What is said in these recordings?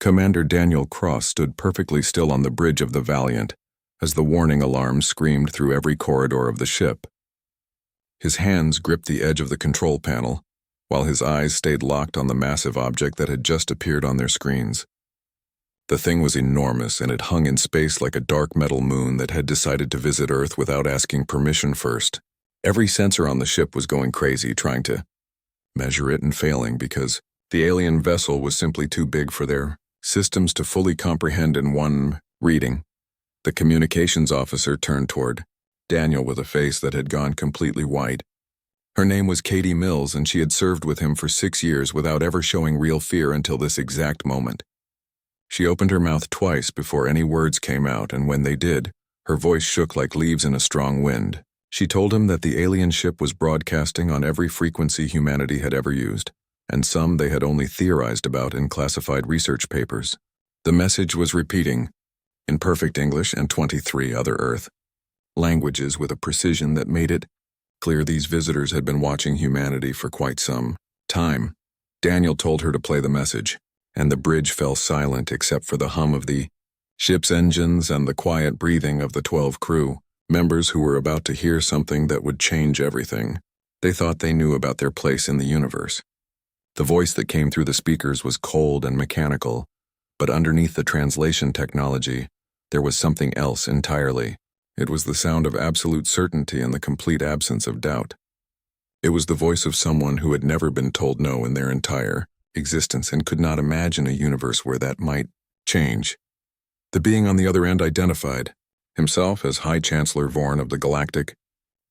Commander Daniel Cross stood perfectly still on the bridge of the Valiant as the warning alarm screamed through every corridor of the ship. His hands gripped the edge of the control panel, while his eyes stayed locked on the massive object that had just appeared on their screens. The thing was enormous, and it hung in space like a dark metal moon that had decided to visit Earth without asking permission first. Every sensor on the ship was going crazy, trying to measure it and failing because the alien vessel was simply too big for their systems to fully comprehend in one reading. The communications officer turned toward Daniel with a face that had gone completely white. Her name was Katie Mills, and she had served with him for 6 years without ever showing real fear until this exact moment. She opened her mouth twice before any words came out, and when they did, her voice shook like leaves in a strong wind. She told him that the alien ship was broadcasting on every frequency humanity had ever used, and some they had only theorized about in classified research papers. The message was repeating, in perfect English and 23 other Earth languages with a precision that made it clear these visitors had been watching humanity for quite some time. Daniel told her to play the message, and the bridge fell silent except for the hum of the ship's engines and the quiet breathing of the 12 crew members who were about to hear something that would change everything. They thought they knew about their place in the universe. The voice that came through the speakers was cold and mechanical, but underneath the translation technology, there was something else entirely. It was the sound of absolute certainty and the complete absence of doubt. It was the voice of someone who had never been told no in their entire existence and could not imagine a universe where that might change. The being on the other end identified himself as High Chancellor Vorn of the Galactic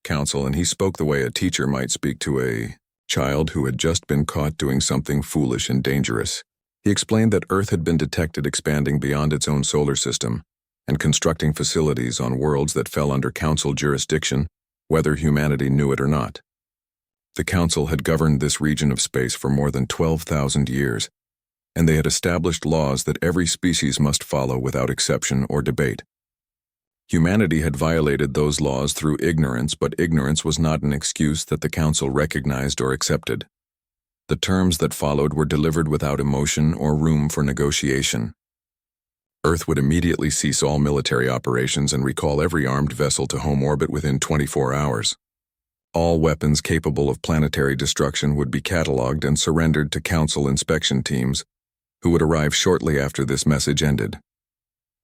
Council, and he spoke the way a teacher might speak to a child who had just been caught doing something foolish and dangerous. He explained that Earth had been detected expanding beyond its own solar system and constructing facilities on worlds that fell under Council jurisdiction, whether humanity knew it or not. The Council had governed this region of space for more than 12,000 years, and they had established laws that every species must follow without exception or debate. Humanity had violated those laws through ignorance, but ignorance was not an excuse that the Council recognized or accepted. The terms that followed were delivered without emotion or room for negotiation. Earth would immediately cease all military operations and recall every armed vessel to home orbit within 24 hours. All weapons capable of planetary destruction would be catalogued and surrendered to Council inspection teams, who would arrive shortly after this message ended.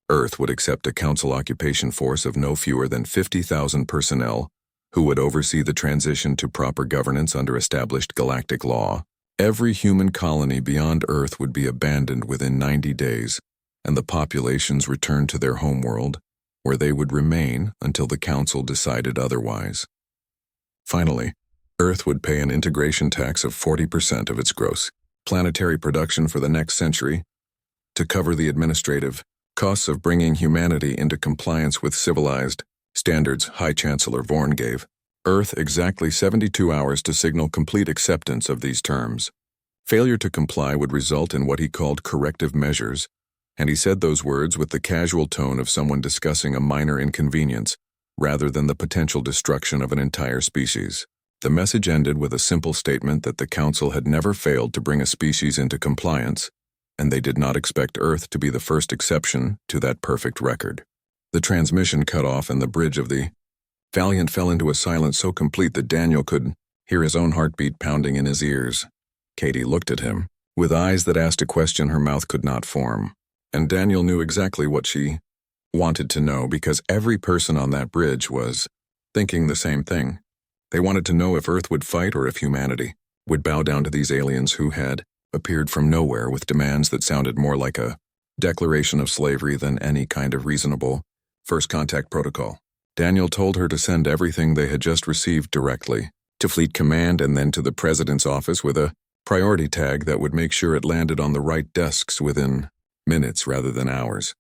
Earth would accept a Council occupation force of no fewer than 50,000 personnel, who would oversee the transition to proper governance under established galactic law. Every human colony beyond Earth would be abandoned within 90 days, and the populations returned to their homeworld, where they would remain until the Council decided otherwise. Finally, Earth would pay an integration tax of 40% of its gross planetary production for the next century to cover the administrative costs of bringing humanity into compliance with civilized standards. High Chancellor Vorn gave Earth exactly 72 hours to signal complete acceptance of these terms. Failure to comply would result in what he called corrective measures, and he said those words with the casual tone of someone discussing a minor inconvenience, rather than the potential destruction of an entire species. The message ended with a simple statement that the Council had never failed to bring a species into compliance, and they did not expect Earth to be the first exception to that perfect record. The transmission cut off and the bridge of the Valiant fell into a silence so complete that Daniel could hear his own heartbeat pounding in his ears. Katie looked at him, with eyes that asked a question her mouth could not form, and Daniel knew exactly what she wanted to know because every person on that bridge was thinking the same thing. They wanted to know if Earth would fight or if humanity would bow down to these aliens who had appeared from nowhere with demands that sounded more like a declaration of slavery than any kind of reasonable first contact protocol. Daniel told her to send everything they had just received directly to Fleet Command and then to the President's office with a priority tag that would make sure it landed on the right desks within minutes rather than hours.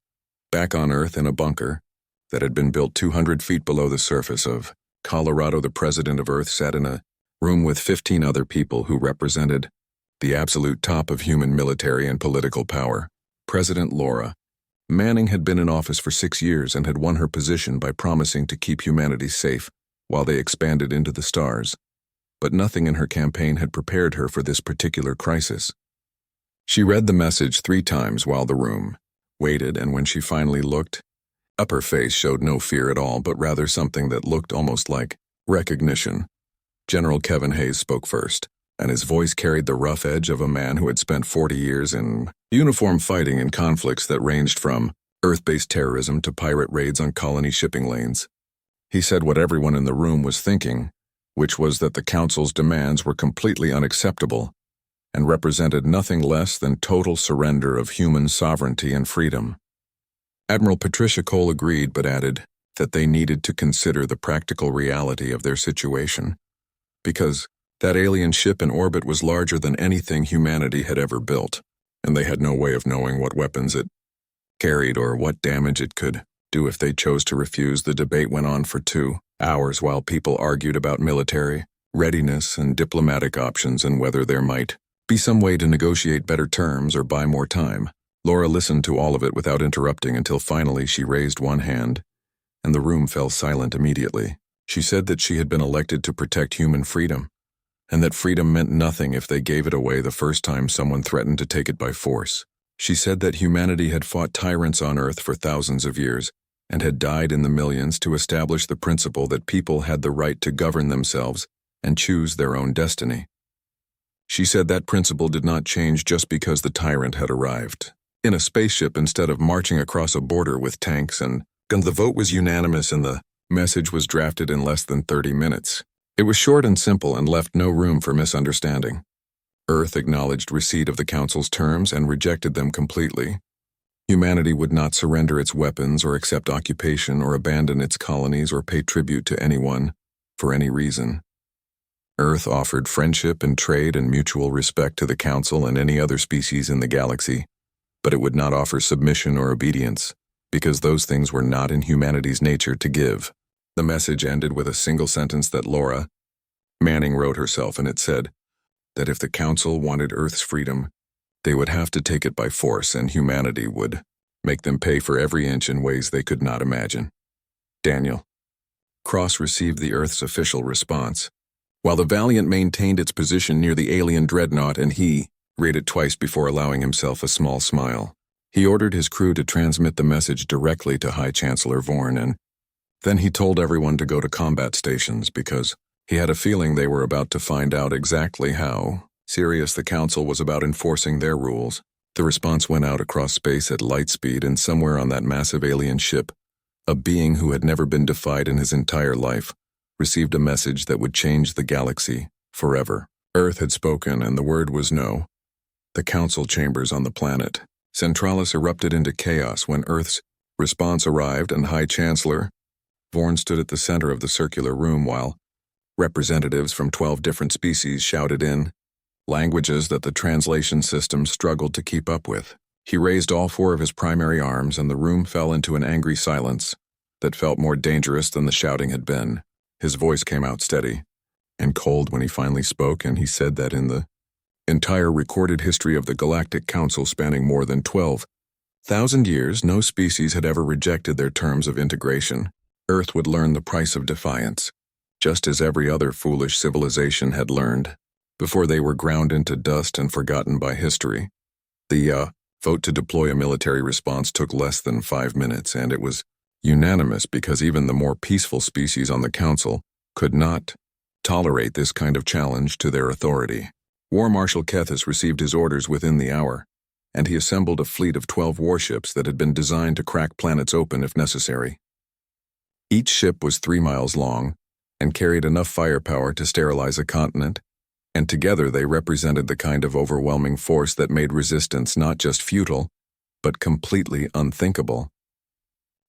Back on Earth in a bunker that had been built 200 feet below the surface of Colorado, the President of Earth sat in a room with 15 other people who represented the absolute top of human military and political power. President Laura Manning had been in office for 6 years and had won her position by promising to keep humanity safe while they expanded into the stars. But nothing in her campaign had prepared her for this particular crisis. She read the message 3 times while the room waited, and when she finally looked up, her face showed no fear at all, but rather something that looked almost like recognition. General Kevin Hayes spoke first, and his voice carried the rough edge of a man who had spent 40 years in uniform fighting in conflicts that ranged from Earth-based terrorism to pirate raids on colony shipping lanes. He said what everyone in the room was thinking, which was that the Council's demands were completely unacceptable and represented nothing less than total surrender of human sovereignty and freedom. Admiral Patricia Cole agreed, but added that they needed to consider the practical reality of their situation, because that alien ship in orbit was larger than anything humanity had ever built, and they had no way of knowing what weapons it carried or what damage it could do if they chose to refuse. The debate went on for 2 hours while people argued about military readiness and diplomatic options and whether there might be some way to negotiate better terms or buy more time. Laura listened to all of it without interrupting until finally she raised one hand, and the room fell silent immediately. She said that she had been elected to protect human freedom, and that freedom meant nothing if they gave it away the first time someone threatened to take it by force. She said that humanity had fought tyrants on Earth for thousands of years, and had died in the millions to establish the principle that people had the right to govern themselves and choose their own destiny. She said that principle did not change just because the tyrant had arrived in a spaceship instead of marching across a border with tanks and guns. The vote was unanimous and the message was drafted in less than 30 minutes. It was short and simple and left no room for misunderstanding. Earth acknowledged receipt of the Council's terms and rejected them completely. Humanity would not surrender its weapons or accept occupation or abandon its colonies or pay tribute to anyone for any reason. Earth offered friendship and trade and mutual respect to the Council and any other species in the galaxy, but it would not offer submission or obedience, because those things were not in humanity's nature to give. The message ended with a single sentence that Laura Manning wrote herself, and it said that if the Council wanted Earth's freedom, they would have to take it by force, and humanity would make them pay for every inch in ways they could not imagine. Daniel Cross received the Earth's official response, while the Valiant maintained its position near the alien dreadnought, and he read it twice before allowing himself a small smile. He ordered his crew to transmit the message directly to High Chancellor Vorn, and then he told everyone to go to combat stations because he had a feeling they were about to find out exactly how serious the Council was about enforcing their rules. The response went out across space at light speed, and somewhere on that massive alien ship, a being who had never been defied in his entire life received a message that would change the galaxy forever. Earth had spoken, and the word was no. The Council chambers on the planet Centralis erupted into chaos when Earth's response arrived, and High Chancellor Vorn stood at the center of the circular room while representatives from 12 different species shouted in languages that the translation system struggled to keep up with. He raised all 4 of his primary arms, and the room fell into an angry silence that felt more dangerous than the shouting had been. His voice came out steady and cold when he finally spoke, and he said that in the entire recorded history of the Galactic Council, spanning more than 12,000 years, no species had ever rejected their terms of integration. Earth would learn the price of defiance, just as every other foolish civilization had learned, before they were ground into dust and forgotten by history. The vote to deploy a military response took less than 5 minutes, and it was unanimous because even the more peaceful species on the Council could not tolerate this kind of challenge to their authority. War Marshal Kethis received his orders within the hour, and he assembled a fleet of 12 warships that had been designed to crack planets open if necessary. Each ship was 3 miles long and carried enough firepower to sterilize a continent, and together they represented the kind of overwhelming force that made resistance not just futile, but completely unthinkable.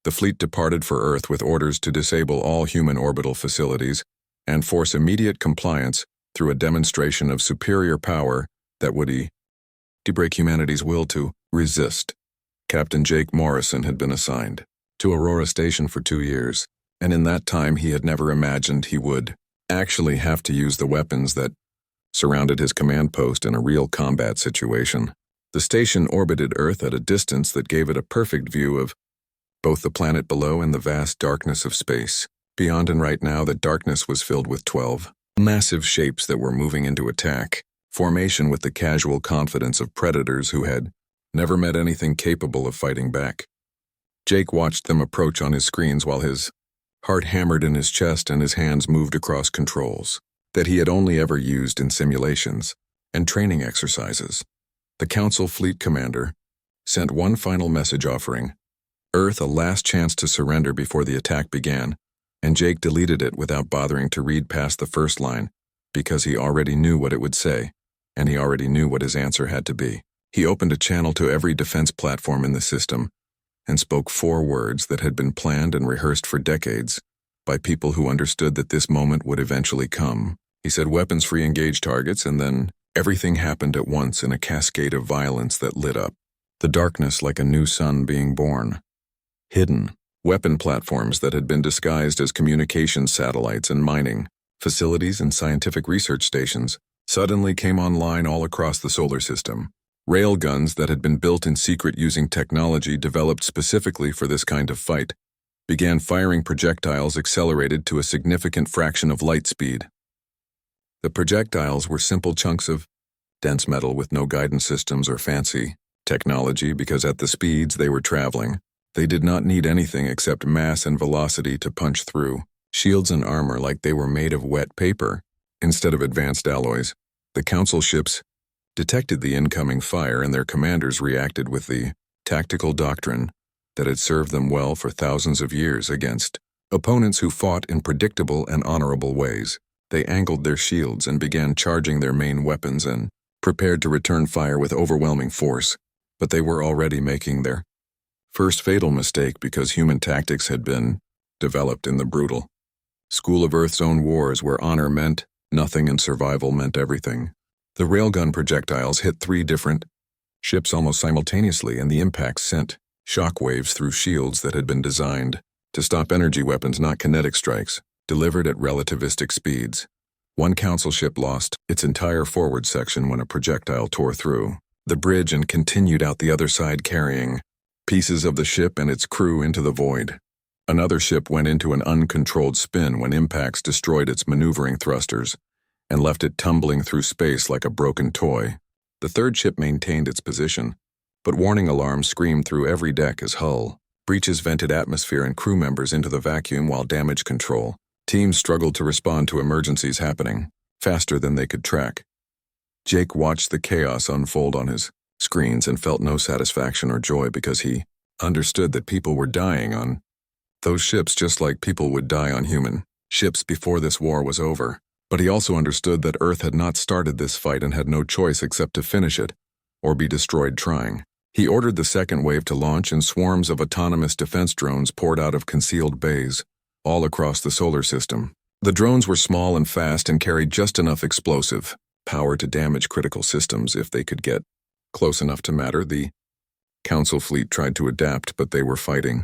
The fleet departed for Earth with orders to disable all human orbital facilities and force immediate compliance through a demonstration of superior power that would break humanity's will to resist. Captain Jake Morrison had been assigned to Aurora Station for 2 years, and in that time he had never imagined he would actually have to use the weapons that surrounded his command post in a real combat situation. The station orbited Earth at a distance that gave it a perfect view of both the planet below and the vast darkness of space beyond, and right now that darkness was filled with 12 massive shapes that were moving into attack formation with the casual confidence of predators who had never met anything capable of fighting back. Jake watched them approach on his screens while his heart hammered in his chest and his hands moved across controls that he had only ever used in simulations and training exercises. The Council Fleet Commander sent one final message offering Earth a last chance to surrender before the attack began, and Jake deleted it without bothering to read past the first line because he already knew what it would say, and he already knew what his answer had to be. He opened a channel to every defense platform in the system and spoke 4 words that had been planned and rehearsed for decades by people who understood that this moment would eventually come. He said weapons-free engage targets, and then everything happened at once in a cascade of violence that lit up. The darkness like a new sun being born. Hidden weapon platforms that had been disguised as communications satellites and mining facilities and scientific research stations suddenly came online all across the solar system. Railguns that had been built in secret using technology developed specifically for this kind of fight began firing projectiles accelerated to a significant fraction of light speed. The projectiles were simple chunks of dense metal with no guidance systems or fancy technology because at the speeds they were traveling, they did not need anything except mass and velocity to punch through shields and armor like they were made of wet paper instead of advanced alloys. The Council ships detected the incoming fire and their commanders reacted with the tactical doctrine that had served them well for thousands of years against opponents who fought in predictable and honorable ways. They angled their shields and began charging their main weapons and prepared to return fire with overwhelming force, but they were already making their first fatal mistake because human tactics had been developed in the brutal School of Earth's own wars where honor meant nothing and survival meant everything. The railgun projectiles hit 3 different ships almost simultaneously, and the impacts sent shockwaves through shields that had been designed to stop energy weapons, not kinetic strikes, delivered at relativistic speeds. One Council ship lost its entire forward section when a projectile tore through the bridge and continued out the other side carrying pieces of the ship and its crew into the void. Another ship went into an uncontrolled spin when impacts destroyed its maneuvering thrusters and left it tumbling through space like a broken toy. The third ship maintained its position, but warning alarms screamed through every deck as hull breaches vented atmosphere and crew members into the vacuum while damage control teams struggled to respond to emergencies happening faster than they could track. Jake watched the chaos unfold on his screens and felt no satisfaction or joy because he understood that people were dying on those ships just like people would die on human ships before this war was over. But he also understood that Earth had not started this fight and had no choice except to finish it, or be destroyed trying. He ordered the second wave to launch, and swarms of autonomous defense drones poured out of concealed bays, all across the solar system. The drones were small and fast and carried just enough explosive power to damage critical systems if they could get close enough to matter. The Council fleet tried to adapt, but they were fighting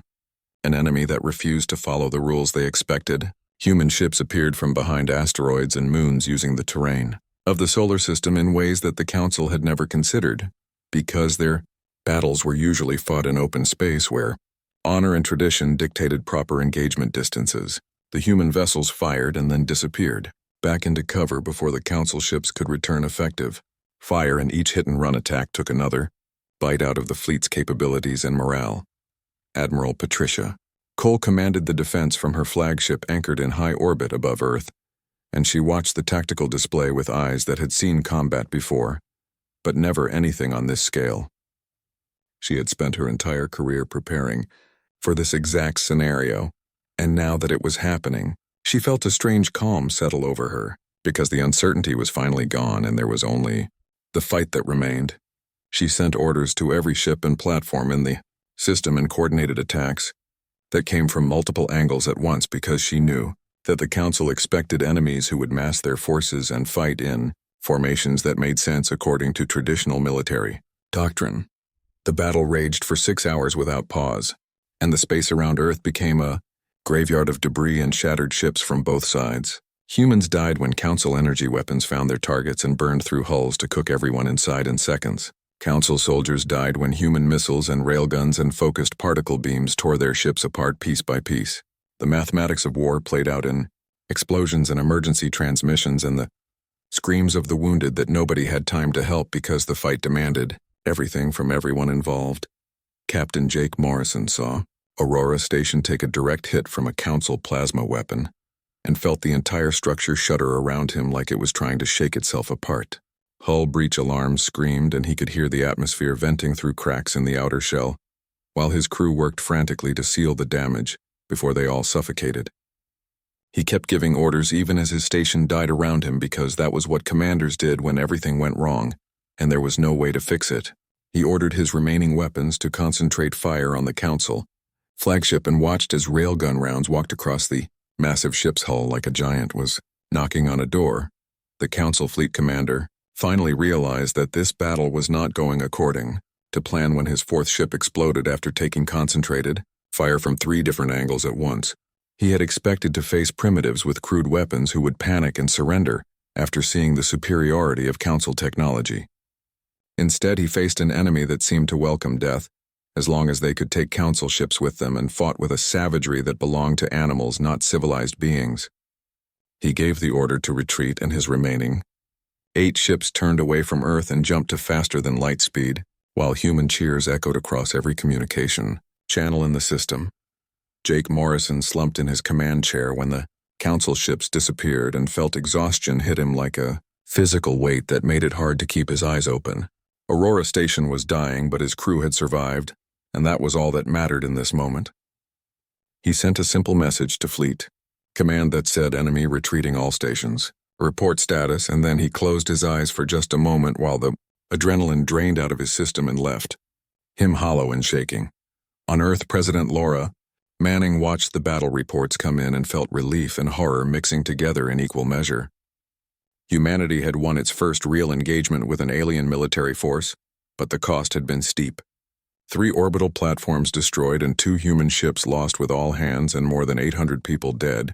an enemy that refused to follow the rules they expected. Human ships appeared from behind asteroids and moons using the terrain of the solar system in ways that the Council had never considered, because their battles were usually fought in open space where honor and tradition dictated proper engagement distances. The human vessels fired and then disappeared, back into cover before the Council ships could return effective fire, and each hit-and-run attack took another bite out of the fleet's capabilities and morale. Admiral Patricia Cole commanded the defense from her flagship anchored in high orbit above Earth, and she watched the tactical display with eyes that had seen combat before, but never anything on this scale. She had spent her entire career preparing for this exact scenario, and now that it was happening, she felt a strange calm settle over her, because the uncertainty was finally gone and there was only the fight that remained. She sent orders to every ship and platform in the system and coordinated attacks that came from multiple angles at once because she knew that the Council expected enemies who would mass their forces and fight in formations that made sense according to traditional military doctrine. The battle raged for 6 hours without pause, and the space around Earth became a graveyard of debris and shattered ships from both sides. Humans died when Council energy weapons found their targets and burned through hulls to cook everyone inside in seconds. Council soldiers died when human missiles and railguns and focused particle beams tore their ships apart piece by piece. The mathematics of war played out in explosions and emergency transmissions, and the screams of the wounded that nobody had time to help because the fight demanded everything from everyone involved. Captain Jake Morrison saw Aurora Station take a direct hit from a Council plasma weapon and felt the entire structure shudder around him like it was trying to shake itself apart. Hull breach alarms screamed, and he could hear the atmosphere venting through cracks in the outer shell, while his crew worked frantically to seal the damage before they all suffocated. He kept giving orders even as his station died around him because that was what commanders did when everything went wrong, and there was no way to fix it. He ordered his remaining weapons to concentrate fire on the Council flagship and watched as railgun rounds walked across the massive ship's hull like a giant was knocking on a door. The Council fleet commander finally realized that this battle was not going according to plan when his fourth ship exploded after taking concentrated fire from 3 different angles at once. He had expected to face primitives with crude weapons who would panic and surrender after seeing the superiority of Council technology. Instead, he faced an enemy that seemed to welcome death, as long as they could take Council ships with them, and fought with a savagery that belonged to animals, not civilized beings. He gave the order to retreat, and his remaining 8 ships turned away from Earth and jumped to faster than light speed, while human cheers echoed across every communication channel in the system. Jake Morrison slumped in his command chair when the Council ships disappeared and felt exhaustion hit him like a physical weight that made it hard to keep his eyes open. Aurora Station was dying, but his crew had survived, and that was all that mattered in this moment. He sent a simple message to Fleet Command that said enemy retreating all stations, report status, and then he closed his eyes for just a moment while the adrenaline drained out of his system and left him hollow and shaking. On Earth, President Laura Manning watched the battle reports come in and felt relief and horror mixing together in equal measure. Humanity had won its first real engagement with an alien military force, but the cost had been steep. 3 orbital platforms destroyed and 2 human ships lost with all hands and more than 800 people dead,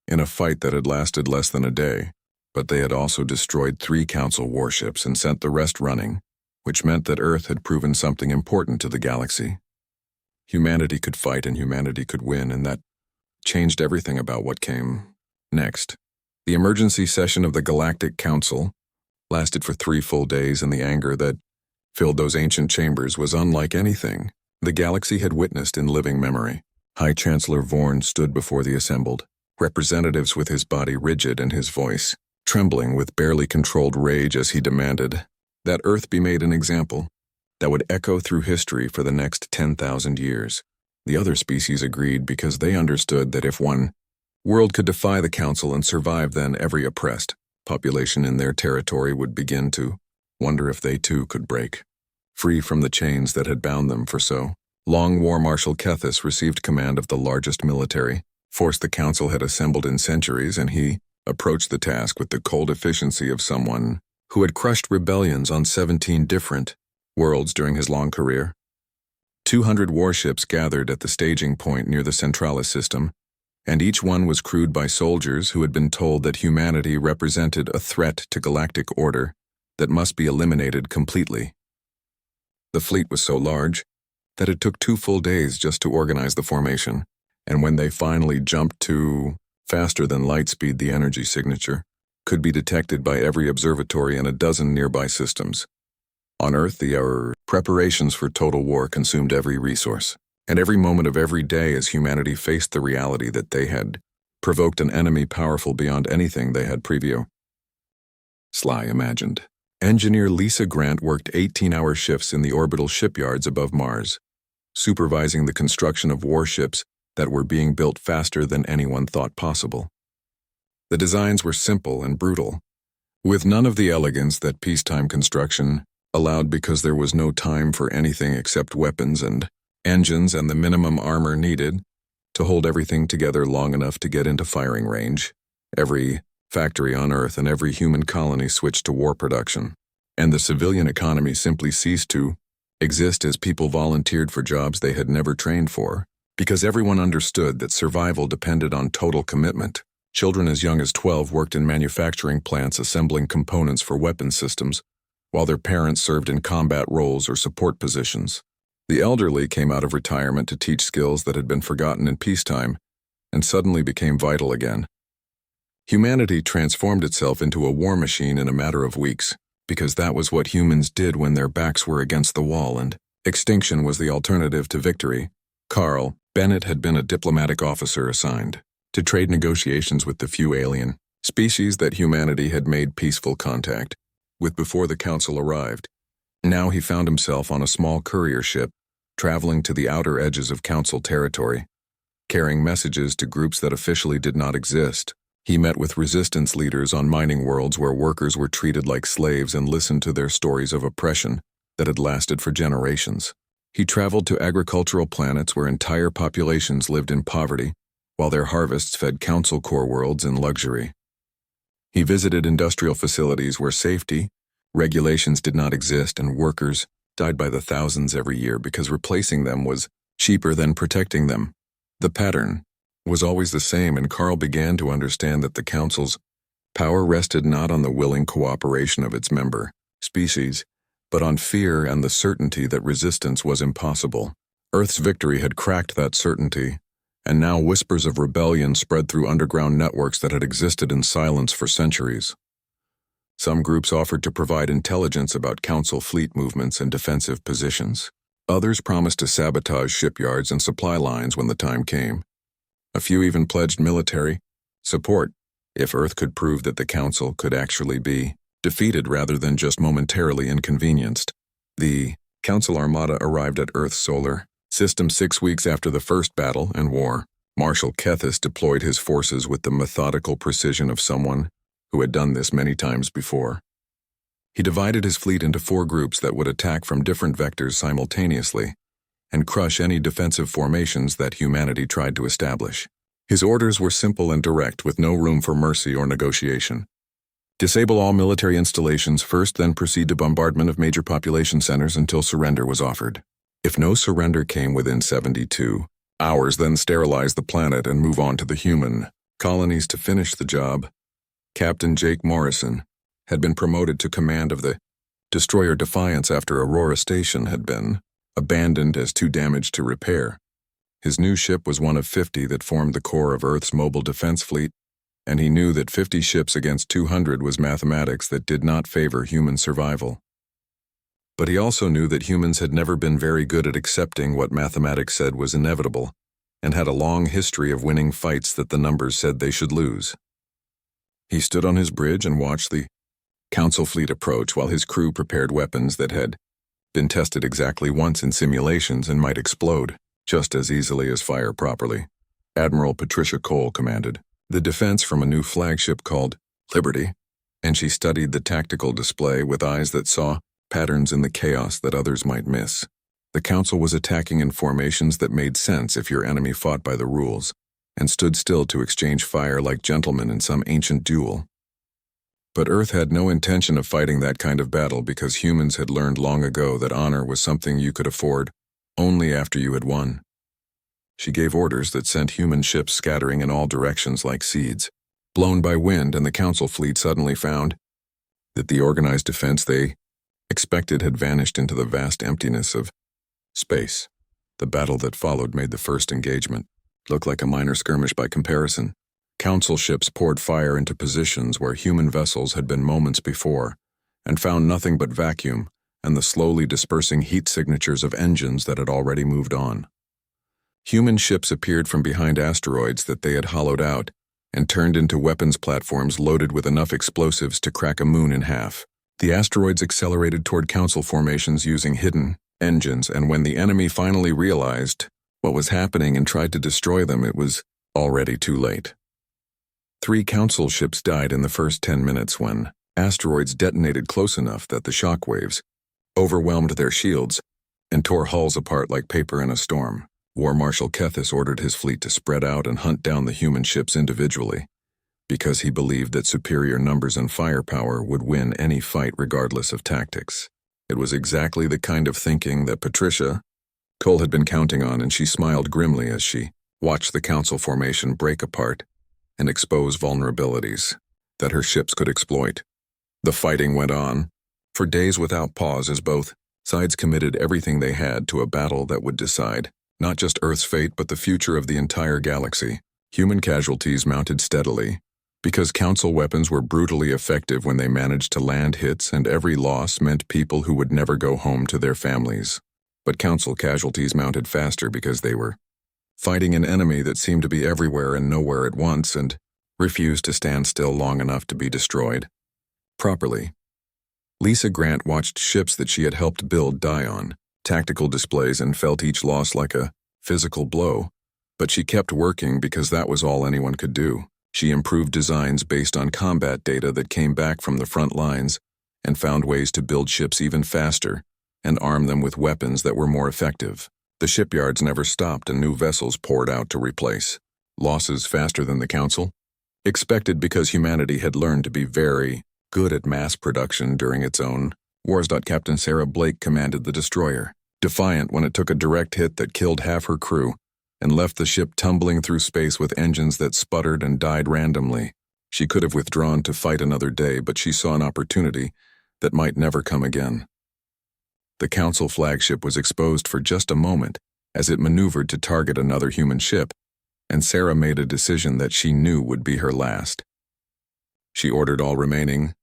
in a fight that had lasted less than a day. But they had also destroyed 3 Council warships and sent the rest running, which meant that Earth had proven something important to the galaxy. Humanity could fight and humanity could win, and that changed everything about what came next. The emergency session of the Galactic Council lasted for 3 full days, and the anger that filled those ancient chambers was unlike anything the galaxy had witnessed in living memory. High Chancellor Vorn stood before the assembled representatives with his body rigid and his voice trembling with barely controlled rage as he demanded that Earth be made an example that would echo through history for the next 10,000 years. The other species agreed because they understood that if one world could defy the Council and survive, then every oppressed population in their territory would begin to wonder if they too could break free from the chains that had bound them for so long. War Marshal Kethis received command of the largest military force the Council had assembled in centuries, and he approached the task with the cold efficiency of someone who had crushed rebellions on 17 different worlds during his long career. 200 warships gathered at the staging point near the Centralis system, and each one was crewed by soldiers who had been told that humanity represented a threat to galactic order that must be eliminated completely. The fleet was so large that it took 2 full days just to organize the formation, and when they finally jumped to faster than light speed, the energy signature could be detected by every observatory in a dozen nearby systems. On Earth, the preparations for total war consumed every resource, and every moment of every day as humanity faced the reality that they had provoked an enemy powerful beyond anything they had previously imagined. Engineer Lisa Grant worked 18-hour shifts in the orbital shipyards above Mars, supervising the construction of warships that were being built faster than anyone thought possible. The designs were simple and brutal, with none of the elegance that peacetime construction allowed because there was no time for anything except weapons and engines and the minimum armor needed to hold everything together long enough to get into firing range. Every factory on Earth and every human colony switched to war production, and the civilian economy simply ceased to exist as people volunteered for jobs they had never trained for, because everyone understood that survival depended on total commitment. Children as young as 12 worked in manufacturing plants assembling components for weapon systems, while their parents served in combat roles or support positions. The elderly came out of retirement to teach skills that had been forgotten in peacetime and suddenly became vital again. Humanity transformed itself into a war machine in a matter of weeks, because that was what humans did when their backs were against the wall and extinction was the alternative to victory. Carl Bennett had been a diplomatic officer assigned to trade negotiations with the few alien species that humanity had made peaceful contact with before the Council arrived. Now he found himself on a small courier ship, traveling to the outer edges of Council territory, carrying messages to groups that officially did not exist. He met with resistance leaders on mining worlds where workers were treated like slaves and listened to their stories of oppression that had lasted for generations. He traveled to agricultural planets where entire populations lived in poverty, while their harvests fed Council core worlds in luxury. He visited industrial facilities where safety regulations did not exist and workers died by the thousands every year because replacing them was cheaper than protecting them. The pattern was always the same, and Carl began to understand that the Council's power rested not on the willing cooperation of its member species, but on fear and the certainty that resistance was impossible. Earth's victory had cracked that certainty, and now whispers of rebellion spread through underground networks that had existed in silence for centuries. Some groups offered to provide intelligence about Council fleet movements and defensive positions. Others promised to sabotage shipyards and supply lines when the time came. A few even pledged military support if Earth could prove that the Council could actually be defeated rather than just momentarily inconvenienced. The Council Armada arrived at Earth's solar system 6 weeks after the first battle and war. Marshal Kethis deployed his forces with the methodical precision of someone who had done this many times before. He divided his fleet into 4 groups that would attack from different vectors simultaneously and crush any defensive formations that humanity tried to establish. His orders were simple and direct, with no room for mercy or negotiation. Disable all military installations first, then proceed to bombardment of major population centers until surrender was offered. If no surrender came within 72 hours, then sterilize the planet and move on to the human colonies to finish the job. Captain Jake Morrison had been promoted to command of the destroyer Defiance after Aurora Station had been abandoned as too damaged to repair. His new ship was one of 50 that formed the core of Earth's mobile defense fleet, and he knew that 50 ships against 200 was mathematics that did not favor human survival. But he also knew that humans had never been very good at accepting what mathematics said was inevitable, and had a long history of winning fights that the numbers said they should lose. He stood on his bridge and watched the Council fleet approach while his crew prepared weapons that had been tested exactly once in simulations and might explode just as easily as fire properly. Admiral Patricia Cole commanded the defense from a new flagship called Liberty, and she studied the tactical display with eyes that saw patterns in the chaos that others might miss. The Council was attacking in formations that made sense if your enemy fought by the rules and stood still to exchange fire like gentlemen in some ancient duel. But Earth had no intention of fighting that kind of battle because humans had learned long ago that honor was something you could afford only after you had won. She gave orders that sent human ships scattering in all directions like seeds, blown by wind, and the Council fleet suddenly found that the organized defense they expected had vanished into the vast emptiness of space. The battle that followed made the first engagement look like a minor skirmish by comparison. Council ships poured fire into positions where human vessels had been moments before, and found nothing but vacuum and the slowly dispersing heat signatures of engines that had already moved on. Human ships appeared from behind asteroids that they had hollowed out and turned into weapons platforms loaded with enough explosives to crack a moon in half. The asteroids accelerated toward Council formations using hidden engines, and when the enemy finally realized what was happening and tried to destroy them, it was already too late. 3 Council ships died in the first 10 minutes when asteroids detonated close enough that the shockwaves overwhelmed their shields and tore hulls apart like paper in a storm. War Marshal Kethis ordered his fleet to spread out and hunt down the human ships individually, because he believed that superior numbers and firepower would win any fight regardless of tactics. It was exactly the kind of thinking that Patricia Cole had been counting on, and she smiled grimly as she watched the Council formation break apart and expose vulnerabilities that her ships could exploit. The fighting went on for days without pause as both sides committed everything they had to a battle that would decide not just Earth's fate but the future of the entire galaxy. Human casualties mounted steadily, Because Council weapons were brutally effective when they managed to land hits, and every loss meant people who would never go home to their families. But Council casualties mounted faster because they were fighting an enemy that seemed to be everywhere and nowhere at once and refused to stand still long enough to be destroyed properly. Lisa Grant watched ships that she had helped build die on tactical displays and felt each loss like a physical blow, but she kept working because that was all anyone could do. She improved designs based on combat data that came back from the front lines and found ways to build ships even faster and arm them with weapons that were more effective. The shipyards never stopped and new vessels poured out to replace losses faster than the Council expected, because humanity had learned to be very good at mass production during its own wars. Captain Sarah Blake commanded the destroyer, defiant when it took a direct hit that killed half her crew and left the ship tumbling through space with engines that sputtered and died randomly. She could have withdrawn to fight another day, but she saw an opportunity that might never come again. The Council flagship was exposed for just a moment as it maneuvered to target another human ship, and Sarah made a decision that she knew would be her last. She ordered all remaining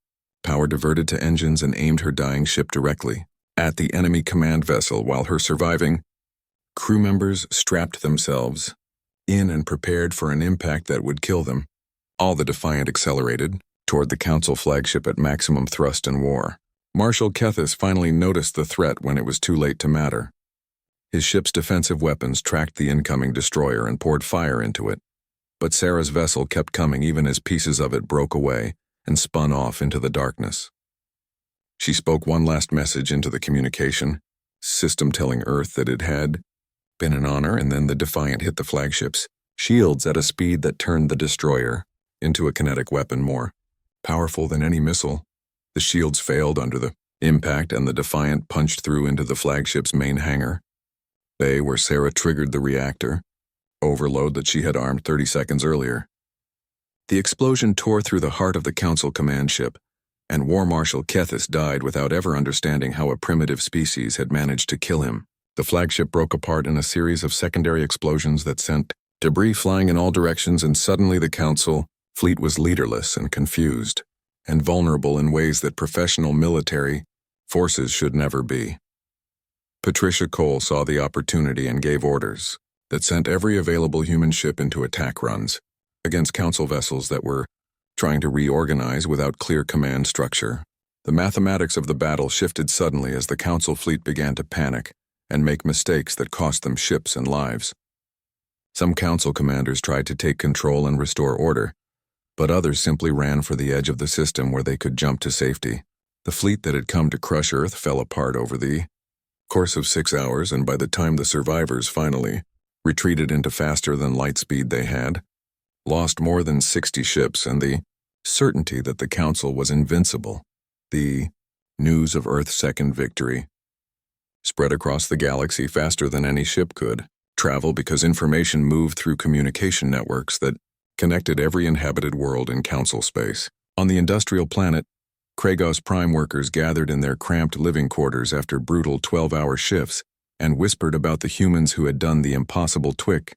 power diverted to engines and aimed her dying ship directly at the enemy command vessel, while her surviving crew members strapped themselves in and prepared for an impact that would kill them. All the Defiant accelerated toward the Council flagship at maximum thrust and war. Marshal Kethis finally noticed the threat when it was too late to matter. His ship's defensive weapons tracked the incoming destroyer and poured fire into it, but Sarah's vessel kept coming even as pieces of it broke away and spun off into the darkness. She spoke one last message into the communication system, telling Earth that it had been an honor, and then the Defiant hit the flagship's shields at a speed that turned the destroyer into a kinetic weapon more powerful than any missile. The shields failed under the impact, and the Defiant punched through into the flagship's main hangar bay, where Sarah triggered the reactor overload that she had armed 30 seconds earlier. The explosion tore through the heart of the Council command ship, and War Marshal Kethis died without ever understanding how a primitive species had managed to kill him. The flagship broke apart in a series of secondary explosions that sent debris flying in all directions, and suddenly the Council fleet was leaderless and confused, and vulnerable in ways that professional military forces should never be. Patricia Cole saw the opportunity and gave orders that sent every available human ship into attack runs against Council vessels that were trying to reorganize without clear command structure. The mathematics of the battle shifted suddenly as the Council fleet began to panic and make mistakes that cost them ships and lives. Some Council commanders tried to take control and restore order, but others simply ran for the edge of the system where they could jump to safety. The fleet that had come to crush Earth fell apart over the course of 6 hours, and by the time the survivors finally retreated into faster than light speed, they had lost more than 60 ships, and the certainty that the Council was invincible. The news of Earth's second victory spread across the galaxy faster than any ship could travel, because information moved through communication networks that connected every inhabited world in Council space. On the industrial planet, Kragos Prime workers gathered in their cramped living quarters after brutal 12-hour shifts and whispered about the humans who had done the impossible twick.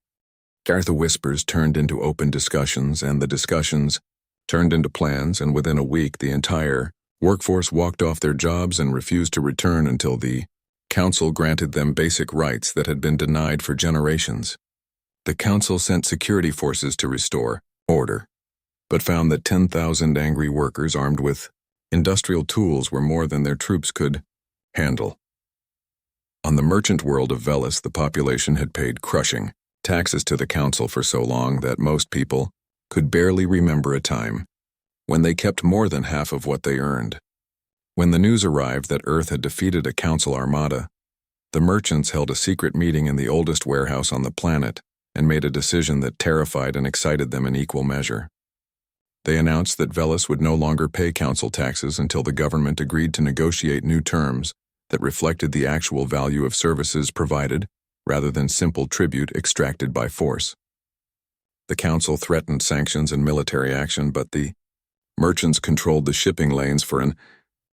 The whispers turned into open discussions, and the discussions turned into plans, and within a week the entire workforce walked off their jobs and refused to return until the Council granted them basic rights that had been denied for generations. The Council sent security forces to restore order, but found that 10,000 angry workers armed with industrial tools were more than their troops could handle. On the merchant world of Velis, the population had paid crushing taxes to the Council for so long that most people could barely remember a time when they kept more than half of what they earned. When the news arrived that Earth had defeated a Council armada, the merchants held a secret meeting in the oldest warehouse on the planet and made a decision that terrified and excited them in equal measure. They announced that Velis would no longer pay Council taxes until the government agreed to negotiate new terms that reflected the actual value of services provided rather than simple tribute extracted by force. The Council threatened sanctions and military action, but the merchants controlled the shipping lanes for an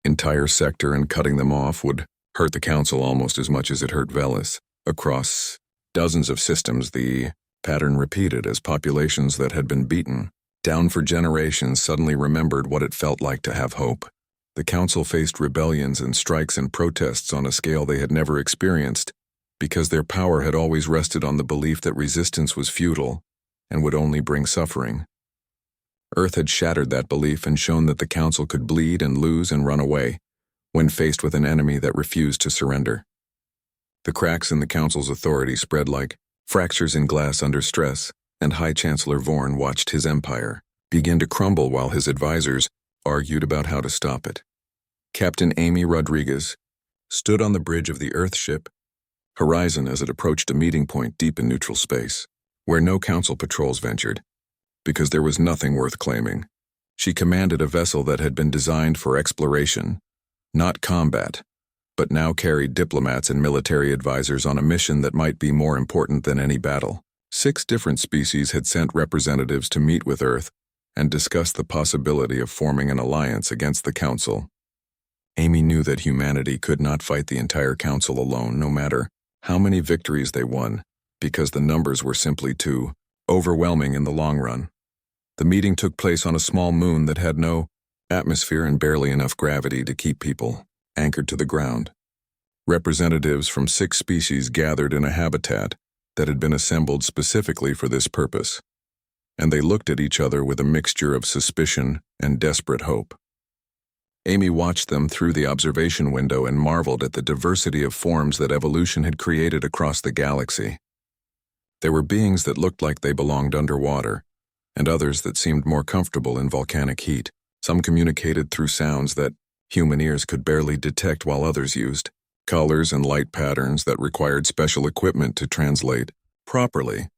entire sector, and cutting them off would hurt the Council almost as much as it hurt Velis. Across dozens of systems, the pattern repeated as populations that had been beaten down for generations, suddenly remembered what it felt like to have hope. The council faced rebellions and strikes and protests on a scale they had never experienced, because their power had always rested on the belief that resistance was futile and would only bring suffering. Earth had shattered that belief and shown that the council could bleed and lose and run away when faced with an enemy that refused to surrender. The cracks in the council's authority spread like fractures in glass under stress, and High Chancellor Vorn watched his empire begin to crumble while his advisors argued about how to stop it. Captain Amy Rodriguez stood on the bridge of the Earthship Horizon as it approached a meeting point deep in neutral space, where no council patrols ventured, because there was nothing worth claiming. She commanded a vessel that had been designed for exploration, not combat, but now carried diplomats and military advisors on a mission that might be more important than any battle. 6 different species had sent representatives to meet with Earth and discuss the possibility of forming an alliance against the Council. Amy knew that humanity could not fight the entire Council alone, no matter how many victories they won, because the numbers were simply too overwhelming in the long run. The meeting took place on a small moon that had no atmosphere and barely enough gravity to keep people anchored to the ground. Representatives from 6 species gathered in a habitat that had been assembled specifically for this purpose, and they looked at each other with a mixture of suspicion and desperate hope. Amy watched them through the observation window and marveled at the diversity of forms that evolution had created across the galaxy. There were beings that looked like they belonged underwater, and others that seemed more comfortable in volcanic heat. Some communicated through sounds that human ears could barely detect, while others used colors and light patterns that required special equipment to translate properly.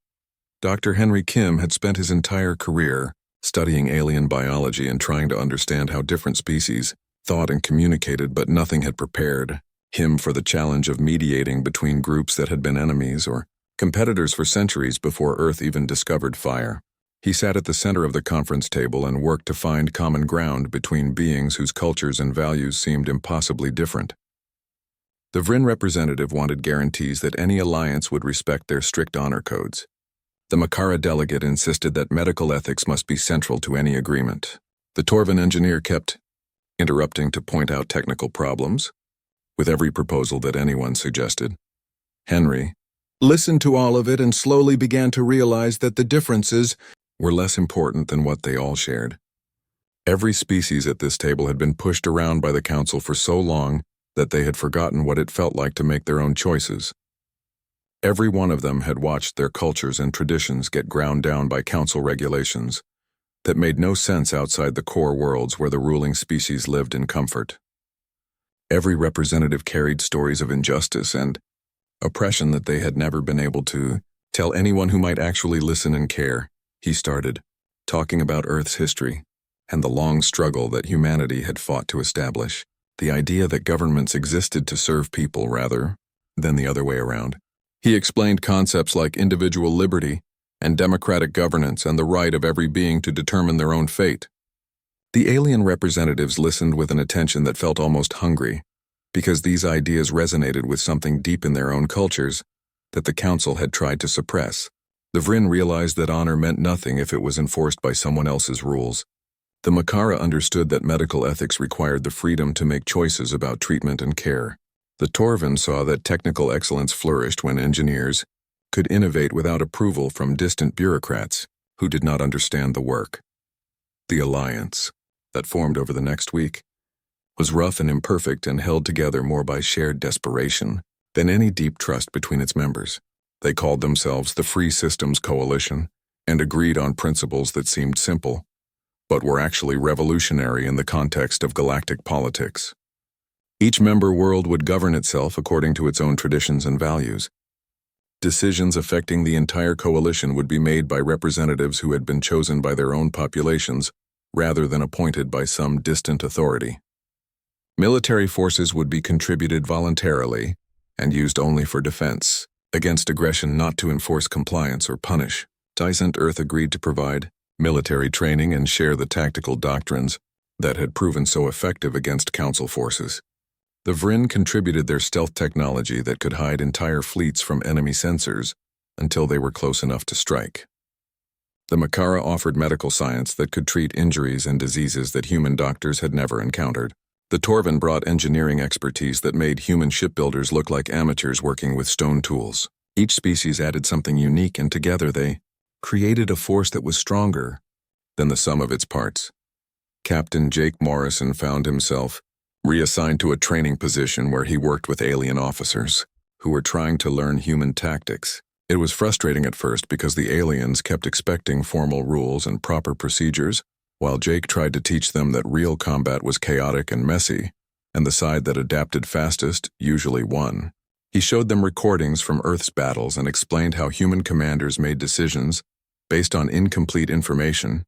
Dr. Henry Kim had spent his entire career studying alien biology and trying to understand how different species thought and communicated, but nothing had prepared him for the challenge of mediating between groups that had been enemies or competitors for centuries before Earth even discovered fire. He sat at the center of the conference table and worked to find common ground between beings whose cultures and values seemed impossibly different. The Vryn representative wanted guarantees that any alliance would respect their strict honor codes. The Makara delegate insisted that medical ethics must be central to any agreement. The Torvan engineer kept interrupting to point out technical problems with every proposal that anyone suggested. Henry listened to all of it and slowly began to realize that the differences were less important than what they all shared. Every species at this table had been pushed around by the council for so long that they had forgotten what it felt like to make their own choices. Every one of them had watched their cultures and traditions get ground down by council regulations that made no sense outside the core worlds where the ruling species lived in comfort. Every representative carried stories of injustice and oppression that they had never been able to tell anyone who might actually listen and care. He started talking about Earth's history and the long struggle that humanity had fought to establish. The idea that governments existed to serve people rather than the other way around. He explained concepts like individual liberty and democratic governance and the right of every being to determine their own fate. The alien representatives listened with an attention that felt almost hungry, because these ideas resonated with something deep in their own cultures that the council had tried to suppress. The Vryn realized that honor meant nothing if it was enforced by someone else's rules. The Makara understood that medical ethics required the freedom to make choices about treatment and care. The Torvan saw that technical excellence flourished when engineers could innovate without approval from distant bureaucrats who did not understand the work. The alliance that formed over the next week was rough and imperfect and held together more by shared desperation than any deep trust between its members. They called themselves the Free Systems Coalition and agreed on principles that seemed simple, but were actually revolutionary in the context of galactic politics. Each member world would govern itself according to its own traditions and values. Decisions affecting the entire coalition would be made by representatives who had been chosen by their own populations rather than appointed by some distant authority. Military forces would be contributed voluntarily and used only for defense, against aggression, not to enforce compliance or punish. Dysent Earth agreed to provide military training and share the tactical doctrines that had proven so effective against council forces. The Vryn contributed their stealth technology that could hide entire fleets from enemy sensors until they were close enough to strike. The Makara offered medical science that could treat injuries and diseases that human doctors had never encountered. The Torvin brought engineering expertise that made human shipbuilders look like amateurs working with stone tools. Each species added something unique, and together they created a force that was stronger than the sum of its parts. Captain Jake Morrison found himself reassigned to a training position where he worked with alien officers who were trying to learn human tactics. It was frustrating at first because the aliens kept expecting formal rules and proper procedures, while Jake tried to teach them that real combat was chaotic and messy, and the side that adapted fastest usually won. He showed them recordings from Earth's battles and explained how human commanders made decisions based on incomplete information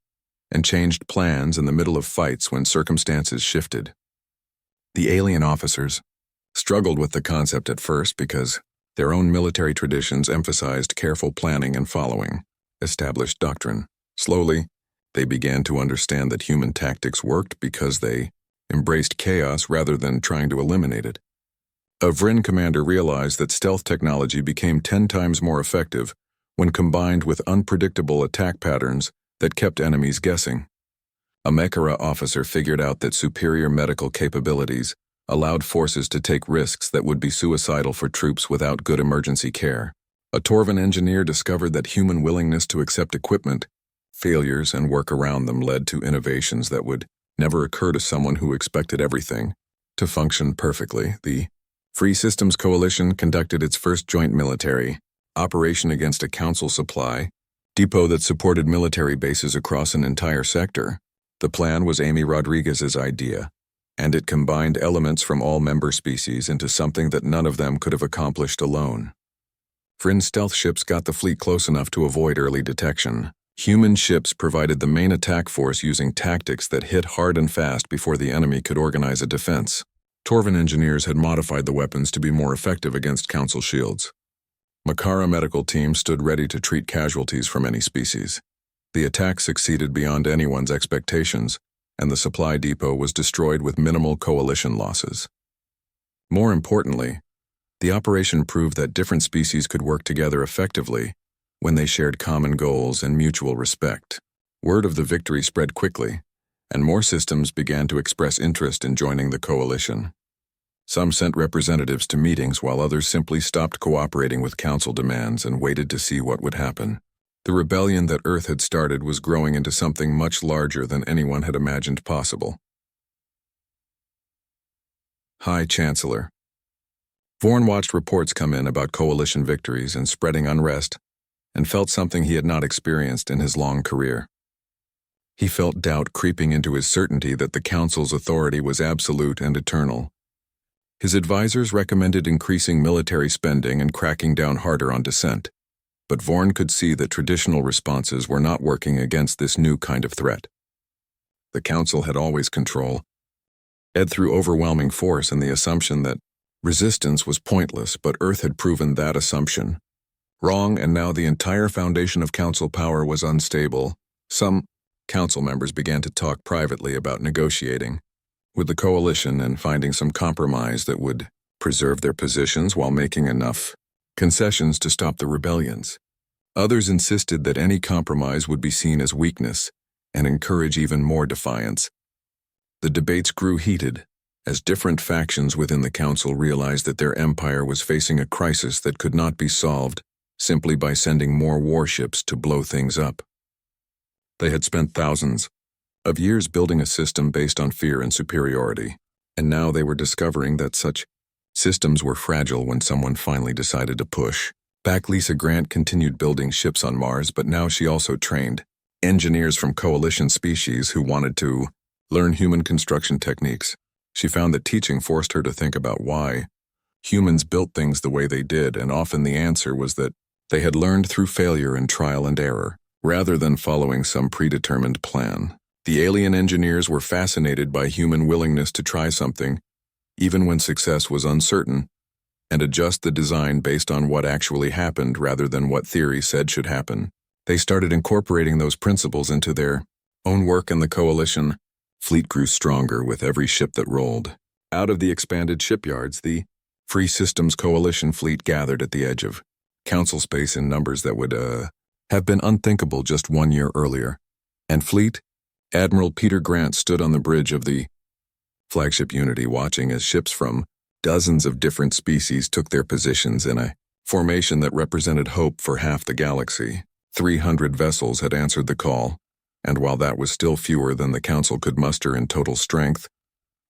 and changed plans in the middle of fights when circumstances shifted. The alien officers struggled with the concept at first because their own military traditions emphasized careful planning and following established doctrine. Slowly, they began to understand that human tactics worked because they embraced chaos rather than trying to eliminate it. A Vryn commander realized that stealth technology became 10 times more effective when combined with unpredictable attack patterns that kept enemies guessing. A Mekara officer figured out that superior medical capabilities allowed forces to take risks that would be suicidal for troops without good emergency care. A Torvin engineer discovered that human willingness to accept equipment, failures, and work around them led to innovations that would never occur to someone who expected everything to function perfectly. The Free Systems Coalition conducted its first joint military operation against a council supply depot that supported military bases across an entire sector. The plan was Amy Rodriguez's idea, and it combined elements from all member species into something that none of them could have accomplished alone. Vryn stealth ships got the fleet close enough to avoid early detection. Human ships provided the main attack force using tactics that hit hard and fast before the enemy could organize a defense. Torvin engineers had modified the weapons to be more effective against council shields. Makara medical teams stood ready to treat casualties from any species. The attack succeeded beyond anyone's expectations, and the supply depot was destroyed with minimal coalition losses. More importantly, the operation proved that different species could work together effectively when they shared common goals and mutual respect. Word of the victory spread quickly, and more systems began to express interest in joining the coalition. Some sent representatives to meetings while others simply stopped cooperating with council demands and waited to see what would happen. The rebellion that Earth had started was growing into something much larger than anyone had imagined possible. High Chancellor. Vorn watched reports come in about coalition victories and spreading unrest, and felt something he had not experienced in his long career. He felt doubt creeping into his certainty that the Council's authority was absolute and eternal. His advisors recommended increasing military spending and cracking down harder on dissent, but Vorn could see that traditional responses were not working against this new kind of threat. The Council had always control, led through overwhelming force and the assumption that resistance was pointless, but Earth had proven that assumption wrong, and now the entire foundation of Council power was unstable. Some Council members began to talk privately about negotiating with the coalition and finding some compromise that would preserve their positions while making enough concessions to stop the rebellions. Others insisted that any compromise would be seen as weakness and encourage even more defiance. The debates grew heated as different factions within the council realized that their empire was facing a crisis that could not be solved simply by sending more warships to blow things up. They had spent thousands of years building a system based on fear and superiority, and now they were discovering that such systems were fragile when someone finally decided to push back. Lisa Grant continued building ships on Mars, but now she also trained engineers from coalition species who wanted to learn human construction techniques. She found that teaching forced her to think about why humans built things the way they did, and often the answer was that they had learned through failure and trial and error, rather than following some predetermined plan. The alien engineers were fascinated by human willingness to try something, even when success was uncertain, and adjust the design based on what actually happened rather than what theory said should happen. They started incorporating those principles into their own work, and the coalition fleet grew stronger with every ship that rolled. Out of the expanded shipyards, the Free Systems Coalition fleet gathered at the edge of council space in numbers that would have been unthinkable just 1 year earlier. And Fleet Admiral Peter Grant stood on the bridge of the flagship Unity watching as ships from dozens of different species took their positions in a formation that represented hope for half the galaxy. 300 vessels had answered the call, and while that was still fewer than the Council could muster in total strength,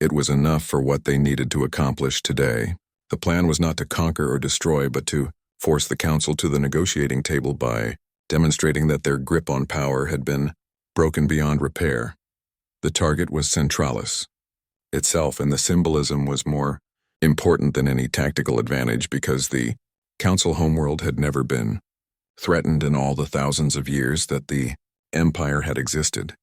it was enough for what they needed to accomplish today. The plan was not to conquer or destroy, but to force the Council to the negotiating table by demonstrating that their grip on power had been broken beyond repair. The target was Centralis itself, and the symbolism was more important than any tactical advantage because the Council homeworld had never been threatened in all the thousands of years that the Empire had existed.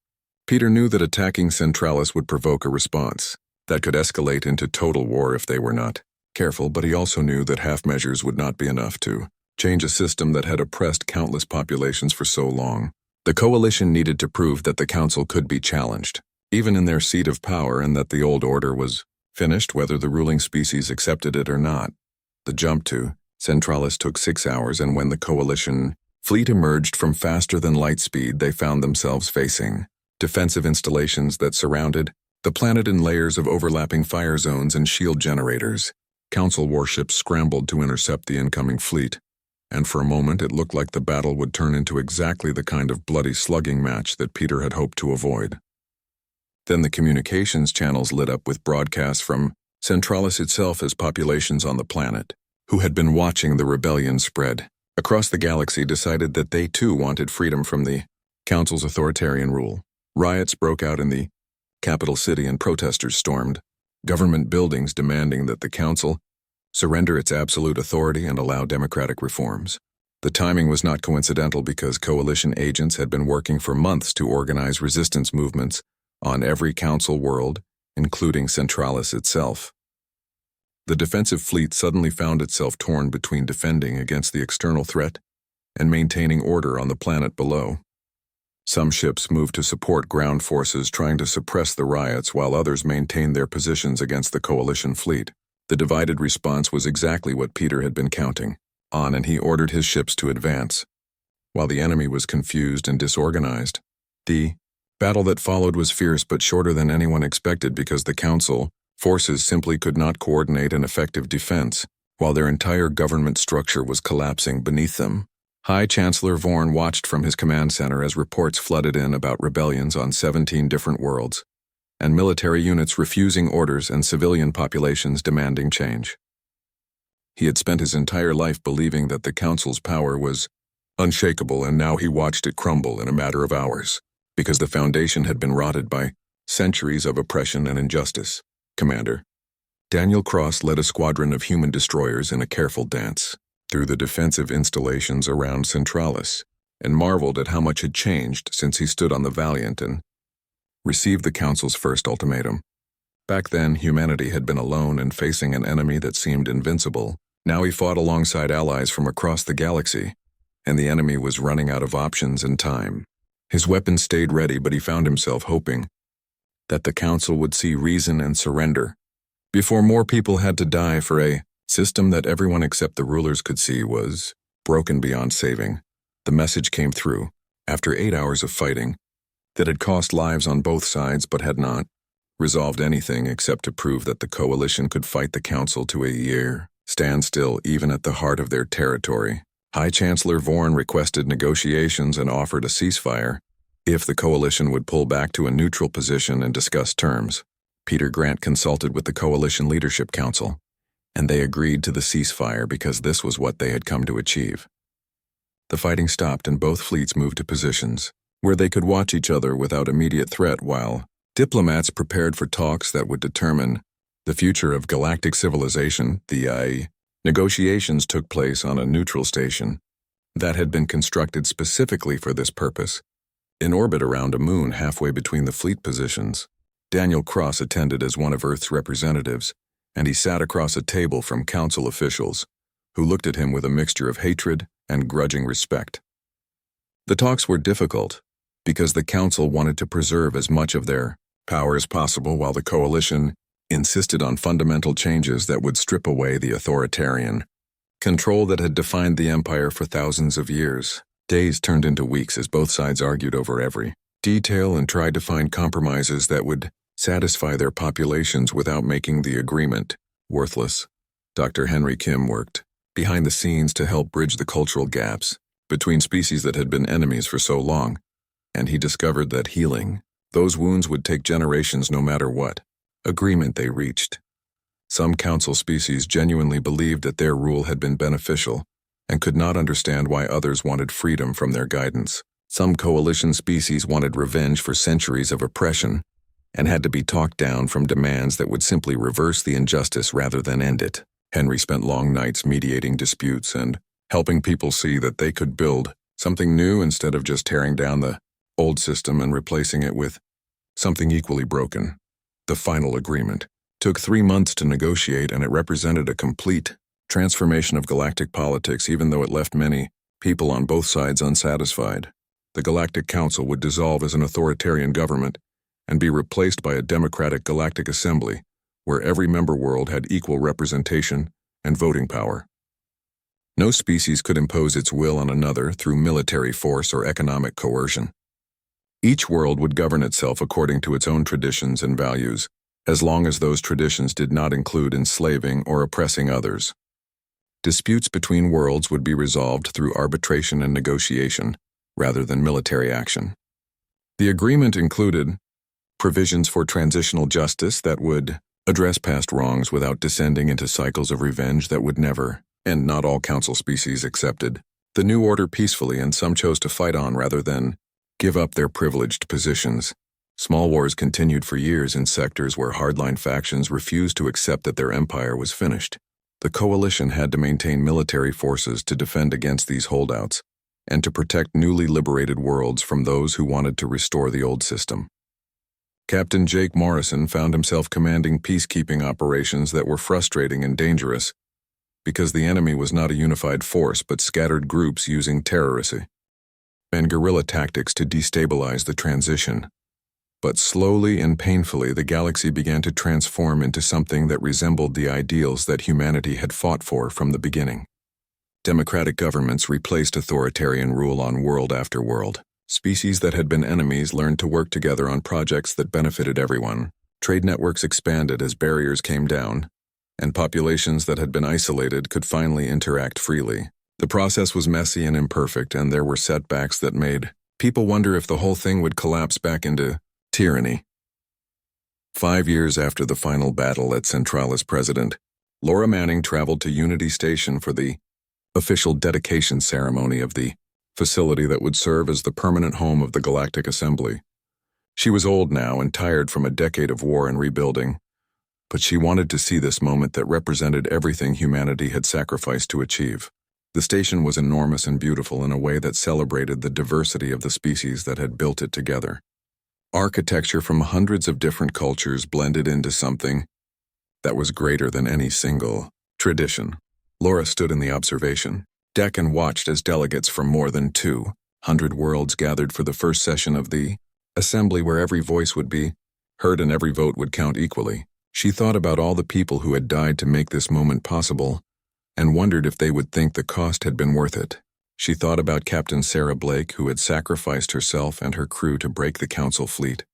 Peter knew that attacking Centralis would provoke a response that could escalate into total war if they were not careful, but he also knew that half measures would not be enough to change a system that had oppressed countless populations for so long. The Coalition needed to prove that the Council could be challenged, even in their seat of power, and that the old order was finished whether the ruling species accepted it or not. The jump to Centralis took 6 hours, and when the Coalition fleet emerged from faster than light speed, they found themselves facing defensive installations that surrounded the planet in layers of overlapping fire zones and shield generators. Council warships scrambled to intercept the incoming fleet, and for a moment it looked like the battle would turn into exactly the kind of bloody slugging match that Peter had hoped to avoid. Then the communications channels lit up with broadcasts from Centralis itself as populations on the planet, who had been watching the rebellion spread across the galaxy, decided that they too wanted freedom from the Council's authoritarian rule. Riots broke out in the capital city and protesters stormed government buildings demanding that the Council surrender its absolute authority and allow democratic reforms. The timing was not coincidental because Coalition agents had been working for months to organize resistance movements on every Council world, including Centralis itself. The defensive fleet suddenly found itself torn between defending against the external threat and maintaining order on the planet below. Some ships moved to support ground forces trying to suppress the riots, while others maintained their positions against the Coalition fleet. The divided response was exactly what Peter had been counting on, and he ordered his ships to advance, while the enemy was confused and disorganized. The battle that followed was fierce but shorter than anyone expected because the Council forces simply could not coordinate an effective defense, while their entire government structure was collapsing beneath them. High Chancellor Vorn watched from his command center as reports flooded in about rebellions on 17 different worlds, and military units refusing orders and civilian populations demanding change. He had spent his entire life believing that the Council's power was unshakable, and now he watched it crumble in a matter of hours, because the foundation had been rotted by centuries of oppression and injustice. Commander Daniel Cross led a squadron of human destroyers in a careful dance through the defensive installations around Centralis, and marveled at how much had changed since he stood on the Valiant and received the Council's first ultimatum. Back then, humanity had been alone and facing an enemy that seemed invincible. Now he fought alongside allies from across the galaxy, and the enemy was running out of options and time. His weapons stayed ready, but he found himself hoping that the Council would see reason and surrender before more people had to die, for a system that everyone except the rulers could see was broken beyond saving. The message came through, after 8 hours of fighting, that had cost lives on both sides but had not resolved anything except to prove that the Coalition could fight the Council to a year standstill even at the heart of their territory. High Chancellor Vorn requested negotiations and offered a ceasefire if the Coalition would pull back to a neutral position and discuss terms. Peter Grant consulted with the Coalition Leadership Council, and they agreed to the ceasefire because this was what they had come to achieve. The fighting stopped and both fleets moved to positions where they could watch each other without immediate threat, while diplomats prepared for talks that would determine the future of galactic civilization. The negotiations took place on a neutral station that had been constructed specifically for this purpose, in orbit around a moon halfway between the fleet positions. Daniel Cross attended as one of Earth's representatives, and he sat across a table from Council officials, who looked at him with a mixture of hatred and grudging respect. The talks were difficult, because the Council wanted to preserve as much of their power as possible, while the Coalition insisted on fundamental changes that would strip away the authoritarian control that had defined the Empire for thousands of years. Days turned into weeks as both sides argued over every detail and tried to find compromises that would satisfy their populations without making the agreement worthless. Dr. Henry Kim worked behind the scenes to help bridge the cultural gaps between species that had been enemies for so long, and he discovered that healing those wounds would take generations no matter what agreement they reached. Some council species genuinely believed that their rule had been beneficial and could not understand why others wanted freedom from their guidance. Some coalition species wanted revenge for centuries of oppression and had to be talked down from demands that would simply reverse the injustice rather than end it. Henry spent long nights mediating disputes and helping people see that they could build something new instead of just tearing down the old system and replacing it with something equally broken. The final agreement took 3 months to negotiate, and it represented a complete transformation of galactic politics, even though it left many people on both sides unsatisfied. The Galactic Council would dissolve as an authoritarian government and be replaced by a democratic galactic assembly, where every member world had equal representation and voting power. No species could impose its will on another through military force or economic coercion. Each world would govern itself according to its own traditions and values, as long as those traditions did not include enslaving or oppressing others. Disputes between worlds would be resolved through arbitration and negotiation, rather than military action. The agreement included provisions for transitional justice that would address past wrongs without descending into cycles of revenge that would never end. Not all council species accepted the new order peacefully, and some chose to fight on rather than give up their privileged positions. Small wars continued for years in sectors where hardline factions refused to accept that their empire was finished. The coalition had to maintain military forces to defend against these holdouts and to protect newly liberated worlds from those who wanted to restore the old system. Captain Jake Morrison found himself commanding peacekeeping operations that were frustrating and dangerous because the enemy was not a unified force but scattered groups using terrorism and guerrilla tactics to destabilize the transition. But slowly and painfully, the galaxy began to transform into something that resembled the ideals that humanity had fought for from the beginning. Democratic governments replaced authoritarian rule on world after world. Species that had been enemies learned to work together on projects that benefited everyone. Trade networks expanded as barriers came down, and populations that had been isolated could finally interact freely. The process was messy and imperfect, and there were setbacks that made people wonder if the whole thing would collapse back into tyranny. 5 years after the final battle at Centralis President, Laura Manning traveled to Unity Station for the official dedication ceremony of the facility that would serve as the permanent home of the Galactic Assembly. She was old now and tired from a decade of war and rebuilding, but she wanted to see this moment that represented everything humanity had sacrificed to achieve. The station was enormous and beautiful in a way that celebrated the diversity of the species that had built it together. Architecture from hundreds of different cultures blended into something that was greater than any single tradition. Laura stood in the observation deck and watched as delegates from more than 200 worlds gathered for the first session of the assembly, where every voice would be heard and every vote would count equally. She thought about all the people who had died to make this moment possible and wondered if they would think the cost had been worth it. She thought about Captain Sarah Blake, who had sacrificed herself and her crew to break the Council fleet.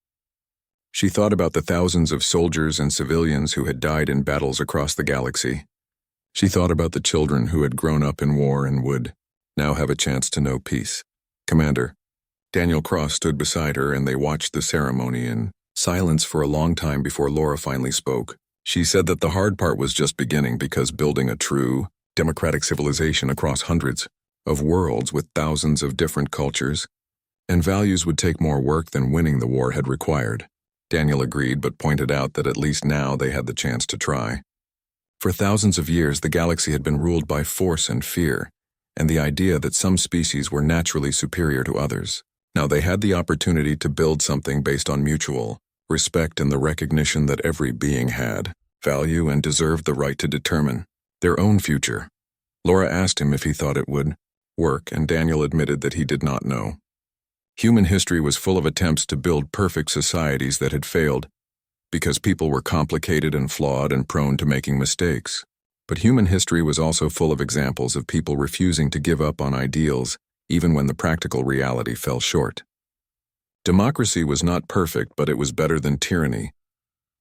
She thought about the thousands of soldiers and civilians who had died in battles across the galaxy. She thought about the children who had grown up in war and would now have a chance to know peace. Commander Daniel Cross stood beside her, and they watched the ceremony in silence for a long time before Laura finally spoke. She said that the hard part was just beginning, because building a true, democratic civilization across hundreds of worlds with thousands of different cultures and values would take more work than winning the war had required. Daniel agreed, but pointed out that at least now they had the chance to try. For thousands of years, the galaxy had been ruled by force and fear, and the idea that some species were naturally superior to others. Now they had the opportunity to build something based on mutual respect and the recognition that every being had value and deserved the right to determine their own future. Laura asked him if he thought it would work, and Daniel admitted that he did not know. Human history was full of attempts to build perfect societies that had failed, because people were complicated and flawed and prone to making mistakes. But human history was also full of examples of people refusing to give up on ideals even when the practical reality fell short. Democracy was not perfect, but it was better than tyranny,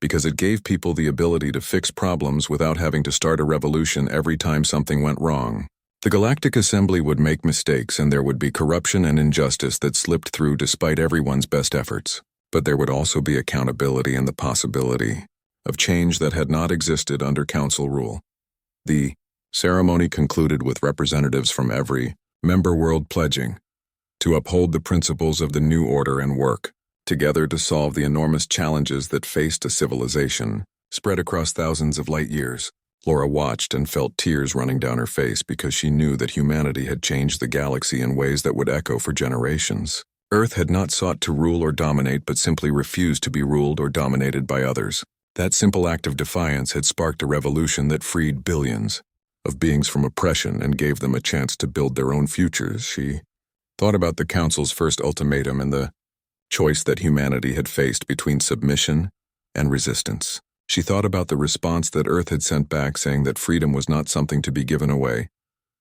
because it gave people the ability to fix problems without having to start a revolution every time something went wrong. The Galactic Assembly would make mistakes, and there would be corruption and injustice that slipped through despite everyone's best efforts. But there would also be accountability and the possibility of change that had not existed under Council rule. The ceremony concluded with representatives from every member world pledging to uphold the principles of the new order and work together to solve the enormous challenges that faced a civilization spread across thousands of light years. Laura watched and felt tears running down her face because she knew that humanity had changed the galaxy in ways that would echo for generations. Earth had not sought to rule or dominate, but simply refused to be ruled or dominated by others. That simple act of defiance had sparked a revolution that freed billions of beings from oppression and gave them a chance to build their own futures. She thought about the Council's first ultimatum and the choice that humanity had faced between submission and resistance. She thought about the response that Earth had sent back, saying that freedom was not something to be given away,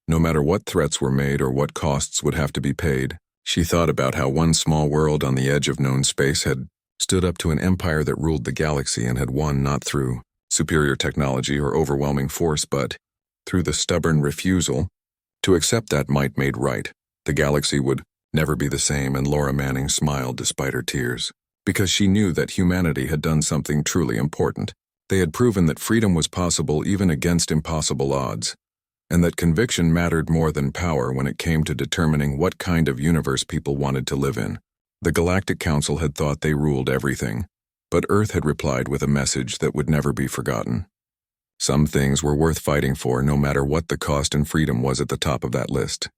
no matter what threats were made or what costs would have to be paid. She thought about how one small world on the edge of known space had stood up to an empire that ruled the galaxy and had won not through superior technology or overwhelming force, but through the stubborn refusal to accept that might made right. The galaxy would never be the same, and Laura Manning smiled despite her tears, because she knew that humanity had done something truly important. They had proven that freedom was possible even against impossible odds, and that conviction mattered more than power when it came to determining what kind of universe people wanted to live in. The Galactic Council had thought they ruled everything, but Earth had replied with a message that would never be forgotten. Some things were worth fighting for, no matter what the cost, and freedom was at the top of that list.